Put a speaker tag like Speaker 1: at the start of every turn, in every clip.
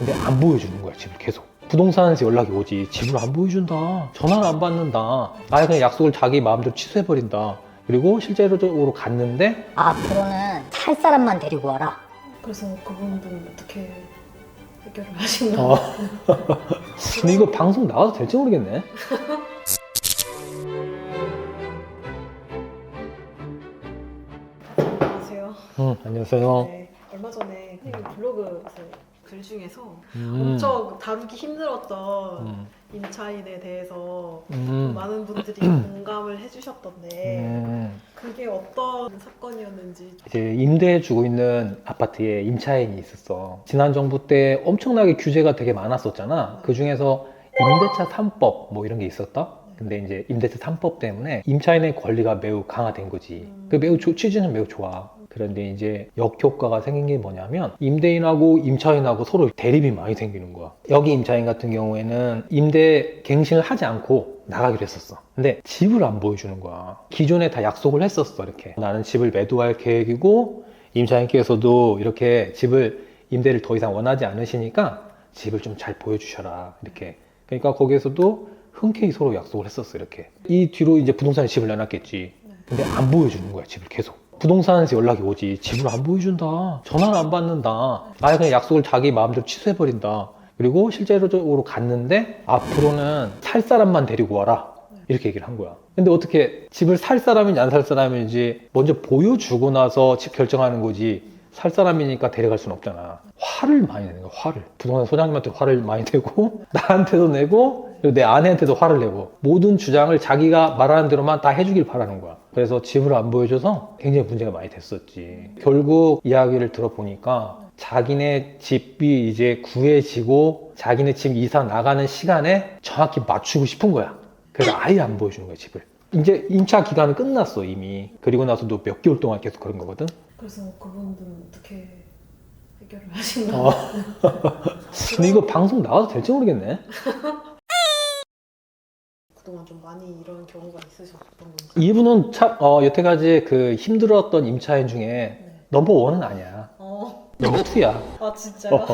Speaker 1: 근데 안 보여주는 거야, 집을 계속. 부동산에서 연락이 오지. 집을 안 보여준다. 전화를 안 받는다. 아예 그냥 약속을 자기 마음대로 취소해버린다. 그리고 실제로적으로 갔는데
Speaker 2: 앞으로는 살 사람만 데리고 와라.
Speaker 3: 그래서 그분들은 어떻게 해결을 하신가요?
Speaker 1: 근데 이거 방송 나와도 될지 모르겠네.
Speaker 3: 안녕하세요.
Speaker 1: 안녕하세요.
Speaker 3: 네, 얼마 전에 선생님 블로그 글 중에서
Speaker 1: 음.
Speaker 3: 엄청 다루기 힘들었던
Speaker 1: 음.
Speaker 3: 임차인에 대해서
Speaker 1: 음.
Speaker 3: 많은 분들이 공감을 해주셨던데
Speaker 1: 음.
Speaker 3: 그게 어떤 사건이었는지.
Speaker 1: 이제 임대해주고 있는 아파트에 임차인이 있었어. 지난 정부 때 엄청나게 규제가 되게 많았었잖아. 그 중에서 임대차 3법 뭐 이런 게 있었다. 근데 이제 임대차 3법 때문에 임차인의 권리가 매우 강화된 거지. 그 매우 취지는 매우 좋아. 그런데 이제 역효과가 생긴 게 뭐냐면 임대인하고 임차인하고 서로 대립이 많이 생기는 거야. 여기 임차인 같은 경우에는 임대 갱신을 하지 않고 나가기로 했었어. 근데 집을 안 보여주는 거야. 기존에 다 약속을 했었어. 이렇게 나는 집을 매도할 계획이고 임차인께서도 이렇게 집을 임대를 더 이상 원하지 않으시니까 집을 좀 잘 보여주셔라. 이렇게. 그러니까 거기에서도 흔쾌히 서로 약속을 했었어. 이렇게. 이 뒤로 이제 부동산에 집을 내놨겠지. 근데 안 보여주는 거야. 집을 계속. 부동산에서 연락이 오지. 집을 안 보여준다. 전화를 안 받는다. 아예 그냥 약속을 자기 마음대로 취소해버린다. 그리고 실제로적으로 갔는데 앞으로는 살 사람만 데리고 와라. 이렇게 얘기를 한 거야. 근데 어떻게 집을 살 사람인지 안 살 사람인지 먼저 보여주고 나서 집 결정하는 거지. 살 사람이니까 데려갈 수는 없잖아. 화를 많이 내는 거야. 화를. 부동산 소장님한테 화를 많이 내고 나한테도 내고 그리고 내 아내한테도 화를 내고 모든 주장을 자기가 말하는 대로만 다 해주길 바라는 거야. 그래서 집을 안 보여줘서 굉장히 문제가 많이 됐었지. 결국 이야기를 들어보니까 자기네 집이 이제 구해지고 자기네 집 이사 나가는 시간에 정확히 맞추고 싶은 거야. 그래서 아예 안 보여주는 거야, 집을. 이제 임차 기간은 끝났어, 이미. 그리고 나서도 몇 개월 동안 계속 그런 거거든.
Speaker 3: 그래서 그분들은 어떻게 해결을 하신가요?
Speaker 1: 근데 이거 방송 나와도 될지 모르겠네.
Speaker 3: 그동안 좀 많이 이런 경우가 있으셨던 건지.
Speaker 1: 이분은 참 여태까지 그 힘들었던 임차인 중에 넘버1은 아니야. 넘버2야.
Speaker 3: 아 진짜요?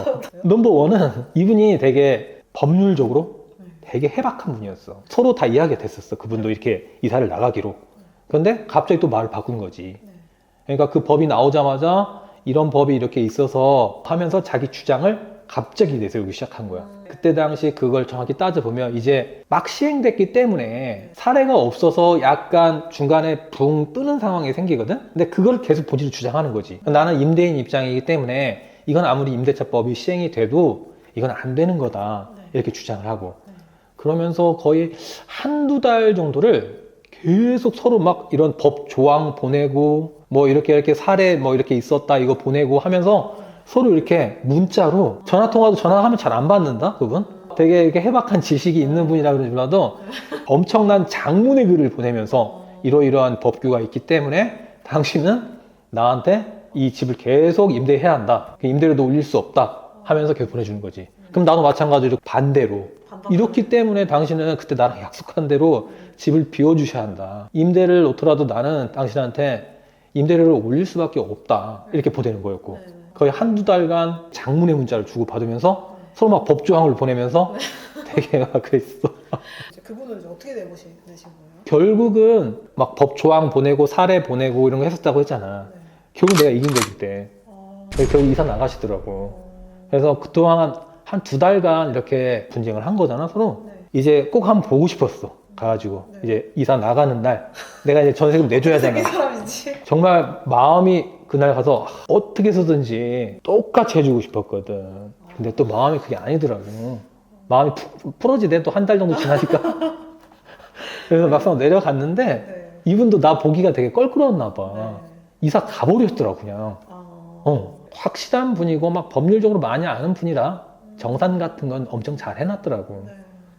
Speaker 1: 넘버1은 이분이 되게 법률적으로 되게 해박한 분이었어. 서로 다 이야기가 됐었어. 그분도 이렇게 이사를 나가기로. 그런데 갑자기 또 말을 바꾼 거지. 그러니까 그 법이 나오자마자 이런 법이 이렇게 있어서 하면서 자기 주장을 갑자기 내세우기 시작한 거야. 그때 당시 그걸 정확히 따져보면 이제 막 시행됐기 때문에 사례가 없어서 약간 중간에 붕 뜨는 상황이 생기거든? 근데 그걸 계속 본질을 주장하는 거지. 나는 임대인 입장이기 때문에 이건 아무리 임대차법이 시행이 돼도 이건 안 되는 거다. 이렇게 주장을 하고. 그러면서 거의 한두 달 정도를 계속 서로 막 이런 법 조항 보내고 뭐 이렇게 사례 뭐 이렇게 있었다 이거 보내고 하면서 서로 이렇게 문자로 전화통화도 전화하면 잘 안 받는다 그분 되게 이렇게 해박한 지식이 있는 분이라 그러지 몰라도 엄청난 장문의 글을 보내면서 이러이러한 법규가 있기 때문에 당신은 나한테 이 집을 계속 임대해야 한다 임대료도 올릴 수 없다 하면서 계속 보내주는 거지. 그럼 나도 마찬가지로 반대로 이렇기 때문에 당신은 그때 나랑 약속한 대로 집을 비워주셔야 한다. 임대를 놓더라도 나는 당신한테 임대료를 올릴 수밖에 없다. 이렇게 보내는 거였고 거의 한두 달간 장문의 문자를 주고받으면서 서로 막 법조항을 보내면서 되게 막 그랬어.
Speaker 3: 그분은 이제 어떻게 내신 거예요?
Speaker 1: 결국은 막 법조항 보내고 사례 보내고 이런 거 했었다고 했잖아. 결국 내가 이긴 거지 그때. 결국 이사 나가시더라고. 그래서 그동안 한 두 달간 이렇게 분쟁을 한 거잖아 서로. 이제 꼭 한번 보고 싶었어. 가가지고 이제 이사 나가는 날 내가 이제 전세금 내줘야 되나.
Speaker 3: 어떻게 사람인지.
Speaker 1: 정말 마음이 그날 가서 어떻게 해서든지 똑같이 해주고 싶었거든. 근데 또 마음이 그게 아니더라고. 마음이 풀어지대 또 한 달 정도 지나니까. 그래서 막상 내려갔는데 이분도 나 보기가 되게 껄끄러웠나 봐. 이사 가버렸더라고 그냥. 확실한 분이고 막 법률적으로 많이 아는 분이라 정산 같은 건 엄청 잘 해놨더라고.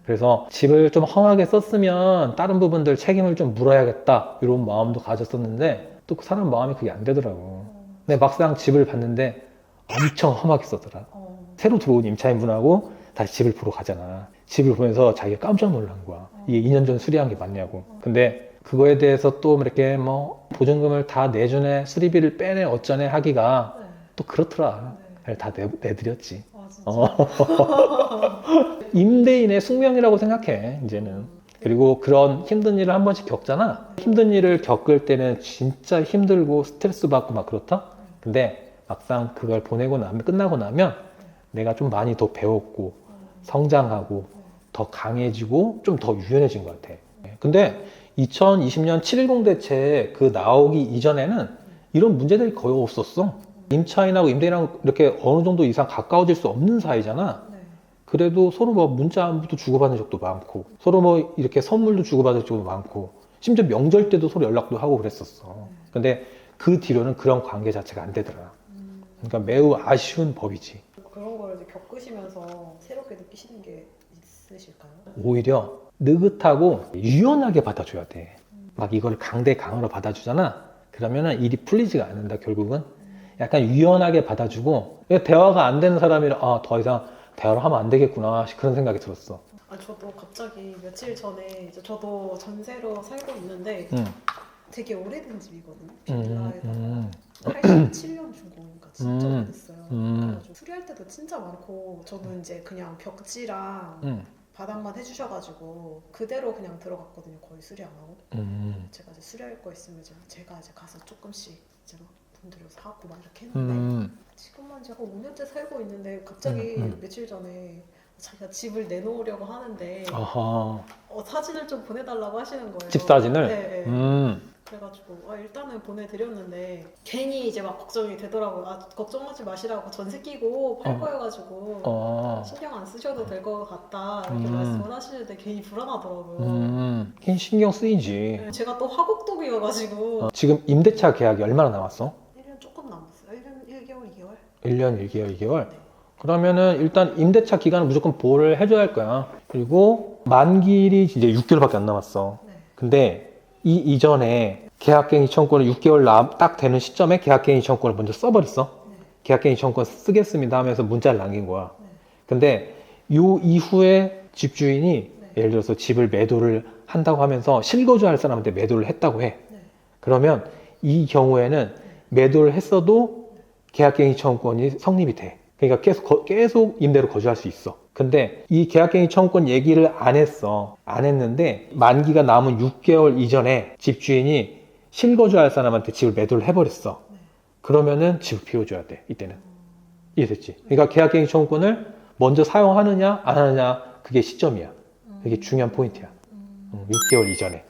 Speaker 1: 그래서 집을 좀 험하게 썼으면 다른 부분들 책임을 좀 물어야겠다 이런 마음도 가졌었는데 또 그 사람 마음이 그게 안 되더라고. 근데 막상 집을 봤는데 엄청 험하게 썼더라. 새로 들어온 임차인분하고 다시 집을 보러 가잖아. 집을 보면서 자기가 깜짝 놀란 거야. 이게 2년 전 수리한 게 맞냐고. 근데 그거에 대해서 또 이렇게 뭐 보증금을 다 내주네 수리비를 빼내 어쩌네 하기가 또 그렇더라. 다 내드렸지.
Speaker 3: 진짜.
Speaker 1: 임대인의 숙명이라고 생각해, 이제는. 그리고 그런 힘든 일을 한 번씩 겪잖아. 힘든 일을 겪을 때는 진짜 힘들고 스트레스 받고 막 그렇다? 근데 막상 그걸 보내고 나면, 끝나고 나면 내가 좀 많이 더 배웠고, 성장하고, 더 강해지고, 좀 더 유연해진 것 같아. 근데 2020년 7.10 대책 그 나오기 이전에는 이런 문제들이 거의 없었어. 임차인하고 임대인하고 이렇게 어느 정도 이상 가까워질 수 없는 사이잖아.
Speaker 3: 네.
Speaker 1: 그래도 서로 뭐 문자 안부도 주고받는 적도 많고, 서로 뭐 이렇게 선물도 주고받을 적도 많고, 심지어 명절 때도 서로 연락도 하고 그랬었어. 근데 그 뒤로는 그런 관계 자체가 안 되더라. 그러니까 매우 아쉬운 법이지.
Speaker 3: 그런 걸 이제 겪으시면서 새롭게 느끼시는 게 있으실까요?
Speaker 1: 오히려 느긋하고 유연하게 받아줘야 돼. 막 이걸 강대 강으로 받아주잖아. 그러면은 일이 풀리지가 않는다, 결국은. 약간 유연하게 받아주고, 대화가 안 되는 사람이라, 아, 더 이상 대화를 하면 안 되겠구나, 그런 생각이 들었어.
Speaker 3: 아, 저도 갑자기 며칠 전에 이제 저도 전세로 살고 있는데
Speaker 1: 응.
Speaker 3: 되게 오래된 집이거든요.
Speaker 1: 음,
Speaker 3: 빌라에다가 87년 준공이니까 진짜
Speaker 1: 음.
Speaker 3: 오래됐어요. 그래가지고 수리할 때도 진짜 많고 저는 이제 그냥 벽지랑
Speaker 1: 응.
Speaker 3: 바닥만 해주셔가지고 그대로 그냥 들어갔거든요. 거의 수리 안 하고. 제가 이제 수리할 거 있으면 이제 제가 이제 가서 조금씩 이제 막 돈 들여 사고 막 이렇게 했는데 지금은 제가 5년째 살고 있는데 갑자기 며칠 전에 자기가 집을 내놓으려고 하는데
Speaker 1: 아하.
Speaker 3: 사진을 좀 보내달라고 하시는 거예요.
Speaker 1: 집 사진을?
Speaker 3: 네. 네. 그래가지고 일단은 보내드렸는데 괜히 이제 막 걱정이 되더라고요. 걱정하지 마시라고 전세 끼고 팔 거여가지고 신경 안 쓰셔도 될 것 같다 이렇게 말씀을 하시는데 괜히 불안하더라고요.
Speaker 1: 괜히 신경 쓰이지.
Speaker 3: 네, 제가 또 화곡동이어가지고
Speaker 1: 지금 임대차 계약이 얼마나 남았어?
Speaker 3: 1년 조금 남았어요. 1년 1개월, 2개월?
Speaker 1: 1년, 1개월, 2개월?
Speaker 3: 네.
Speaker 1: 그러면은 일단 임대차 기간은 무조건 보호를 해줘야 할 거야. 그리고 만기일이 이제 6개월밖에 안 남았어.
Speaker 3: 네.
Speaker 1: 근데 이 이전에 계약갱이 청구권을 6개월 딱 되는 시점에 계약갱이 청구권을 먼저 써버렸어.
Speaker 3: 네.
Speaker 1: 계약갱이 청구권 쓰겠습니다 하면서 문자를 남긴 거야.
Speaker 3: 네.
Speaker 1: 근데 요 이후에 집주인이
Speaker 3: 네.
Speaker 1: 예를 들어서 집을 매도를 한다고 하면서 실거주할 사람한테 매도를 했다고 해.
Speaker 3: 네.
Speaker 1: 그러면 이 경우에는 매도를 했어도 계약갱이 청구권이 성립이 돼. 그러니까 계속 임대로 거주할 수 있어. 근데 이 계약갱이 청구권 얘기를 안 했어. 안 했는데 만기가 남은 6개월 이전에 집주인이 실거주할 사람한테 집을 매도를 해버렸어.
Speaker 3: 네.
Speaker 1: 그러면은 집을 비워줘야 돼. 이때는. 이해됐지? 그러니까 계약갱이 청구권을 먼저 사용하느냐 안 하느냐 그게 시점이야. 그게 중요한 포인트야. 6개월 이전에.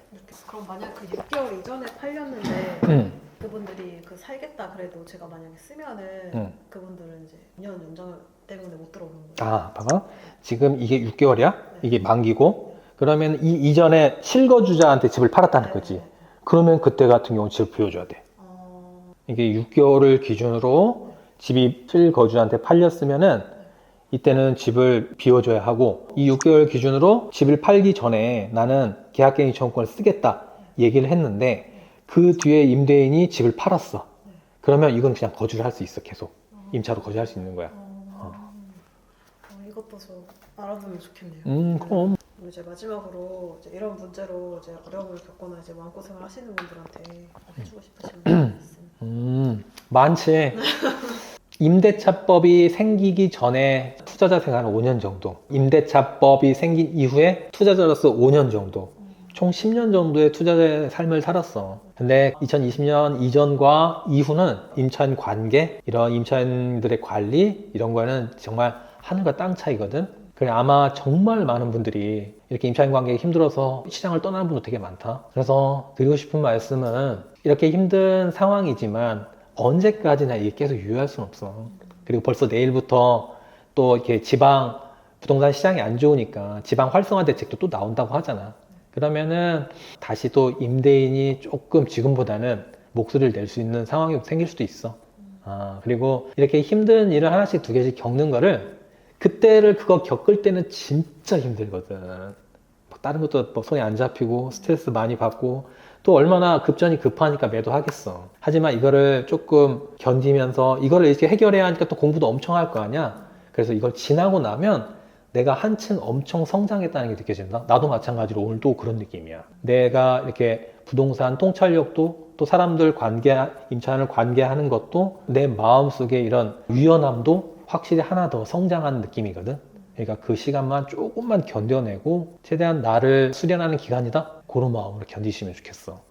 Speaker 3: 그럼 만약 그 6개월 이전에 팔렸는데
Speaker 1: 응.
Speaker 3: 그분들이 그 살겠다 그래도 제가 만약에 쓰면은 그분들은 이제 2년 연장 때문에 못 들어오는 거예요.
Speaker 1: 아, 봐봐. 지금 이게 6개월이야?
Speaker 3: 네.
Speaker 1: 이게 만기고. 그러면 이 이전에 실거주자한테 집을 팔았다는
Speaker 3: 네.
Speaker 1: 거지. 그러면 그때 같은 경우 집을 비워줘야 돼. 이게 6개월을 기준으로 집이 실거주한테 팔렸으면은 이때는 집을 비워줘야 하고, 이 6개월 기준으로 집을 팔기 전에 나는 계약갱이 청구권을 쓰겠다 얘기를 했는데 그 뒤에 임대인이 집을 팔았어. 그러면 이건 그냥 거주를 할 수 있어. 계속 임차로 거주할 수 있는 거야.
Speaker 3: 이것도 저 알아보면 좋겠네요.
Speaker 1: 그럼.
Speaker 3: 그리고 이제 마지막으로 이제 이런 문제로 이제 어려움을 겪거나 이제 마음고생을 하시는 분들한테 해주고 싶으신 말씀.
Speaker 1: 많지. 임대차법이 생기기 전에 투자자 생활은 5년 정도, 임대차법이 생긴 이후에 투자자로서 5년 정도, 총 10년 정도의 투자자의 삶을 살았어. 근데 2020년 이전과 이후는 임차인 관계, 이런 임차인들의 관리 이런 거는 정말 하늘과 땅 차이거든. 그래 아마 정말 많은 분들이 이렇게 임차인 관계에 힘들어서 시장을 떠나는 분도 되게 많다. 그래서 드리고 싶은 말씀은 이렇게 힘든 상황이지만 언제까지나 이게 계속 유효할 수는 없어. 그리고 벌써 내일부터 또 이렇게 지방 부동산 시장이 안 좋으니까 지방 활성화 대책도 또 나온다고 하잖아. 그러면은 다시 또 임대인이 조금 지금보다는 목소리를 낼 수 있는 상황이 생길 수도 있어. 그리고 이렇게 힘든 일을 하나씩 두 개씩 겪는 거를 그때를 그거 겪을 때는 진짜 힘들거든. 뭐 다른 것도 뭐 손에 안 잡히고 스트레스 많이 받고 또 얼마나 급전이 급하니까 매도하겠어. 하지만 이거를 조금 견디면서 이거를 이렇게 해결해야 하니까 또 공부도 엄청 할 거 아니야. 그래서 이걸 지나고 나면 내가 한층 엄청 성장했다는 게 느껴진다. 나도 마찬가지로 오늘 또 그런 느낌이야. 내가 이렇게 부동산 통찰력도 또 사람들 관계, 임차인을 관계하는 것도 내 마음속에 이런 유연함도 확실히 하나 더 성장한 느낌이거든. 그러니까 그 시간만 조금만 견뎌내고 최대한 나를 수련하는 기간이다, 그런 마음으로 견디시면 좋겠어.